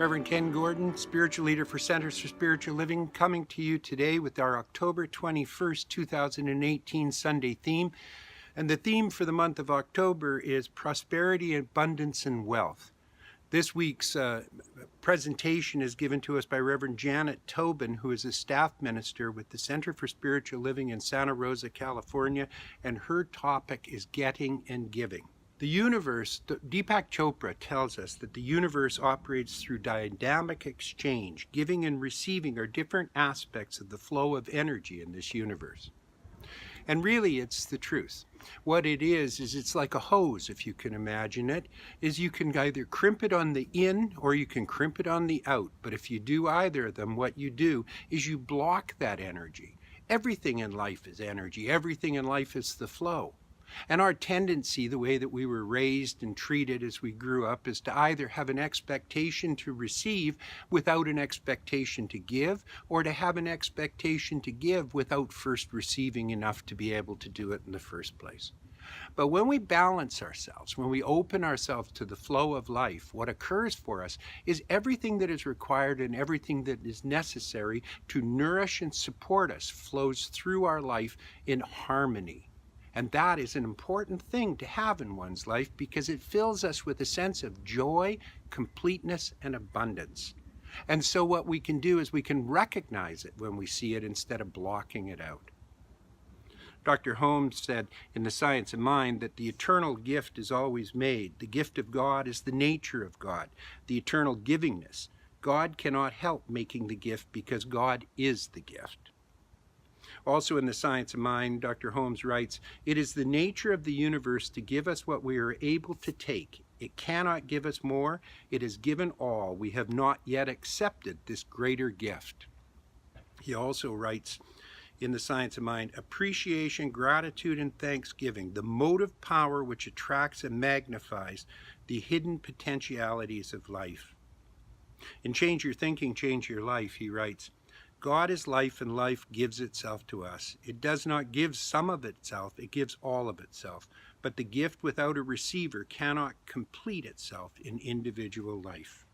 Reverend Kenn Gordon, spiritual leader for Centers for Spiritual Living, coming to you today with our October 21st, 2018 Sunday theme. And the theme for the month of October is prosperity, abundance, and wealth. This week's presentation is given to us by Reverend Janet Tobin, who is a staff minister with the Center for Spiritual Living in Santa Rosa, California, and her topic is getting and giving. The universe, Deepak Chopra tells us that the universe operates through dynamic exchange. Giving and receiving are different aspects of the flow of energy in this universe. And really, it's the truth. What it is it's like a hose, if you can imagine it, is you can either crimp it on the in or you can crimp it on the out. But if you do either of them, what you do is you block that energy. Everything in life is energy. Everything in life is the flow. And our tendency, the way that we were raised and treated as we grew up, is to either have an expectation to receive without an expectation to give, or to have an expectation to give without first receiving enough to be able to do it in the first place. But when we balance ourselves, when we open ourselves to the flow of life, what occurs for us is everything that is required and everything that is necessary to nourish and support us flows through our life in harmony. And that is an important thing to have in one's life because it fills us with a sense of joy, completeness, and abundance. And so what we can do is we can recognize it when we see it instead of blocking it out. Dr. Holmes said in The Science of Mind that the eternal gift is always made. The gift of God is the nature of God, the eternal givingness. God cannot help making the gift because God is the gift. Also in The Science of Mind, Dr. Holmes writes, "It is the nature of the universe to give us what we are able to take. It cannot give us more. It has given all. We have not yet accepted this greater gift." He also writes in The Science of Mind, "Appreciation, gratitude, and thanksgiving, the motive power which attracts and magnifies the hidden potentialities of life." In Change Your Thinking, Change Your Life, he writes, "God is life and life gives itself to us. It does not give some of itself, it gives all of itself. But the gift without a receiver cannot complete itself in individual life."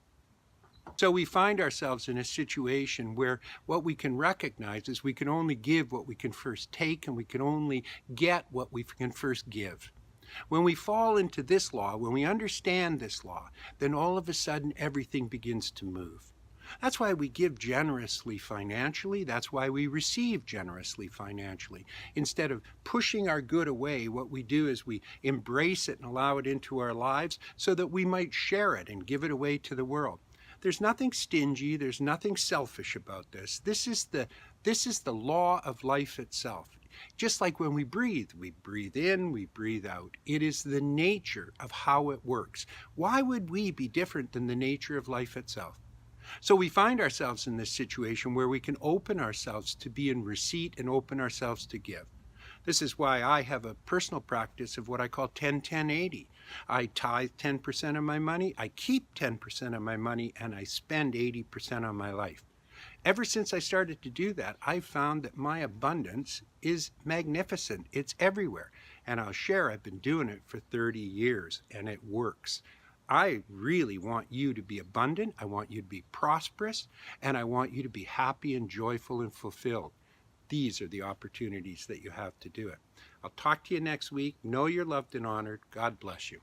So we find ourselves in a situation where what we can recognize is we can only give what we can first take, and we can only get what we can first give. When we fall into this law, when we understand this law, then all of a sudden everything begins to move. That's why we give generously financially. That's why we receive generously financially. Instead of pushing our good away, what we do is we embrace it and allow it into our lives so that we might share it and give it away to the world. There's nothing stingy. There's nothing selfish about this. This is the law of life itself. Just like when we breathe in, we breathe out. It is the nature of how it works. Why would we be different than the nature of life itself? So we find ourselves in this situation where we can open ourselves to be in receipt and open ourselves to give. This is why I have a personal practice of what I call 10-10-80. I tithe 10% of my money, I keep 10% of my money, and I spend 80% on my life. Ever since I started to do that, I've found that my abundance is magnificent. It's everywhere. And I'll share, I've been doing it for 30 years, and it works. I really want you to be abundant, I want you to be prosperous, and I want you to be happy and joyful and fulfilled. These are the opportunities that you have to do it. I'll talk to you next week. Know you're loved and honored. God bless you.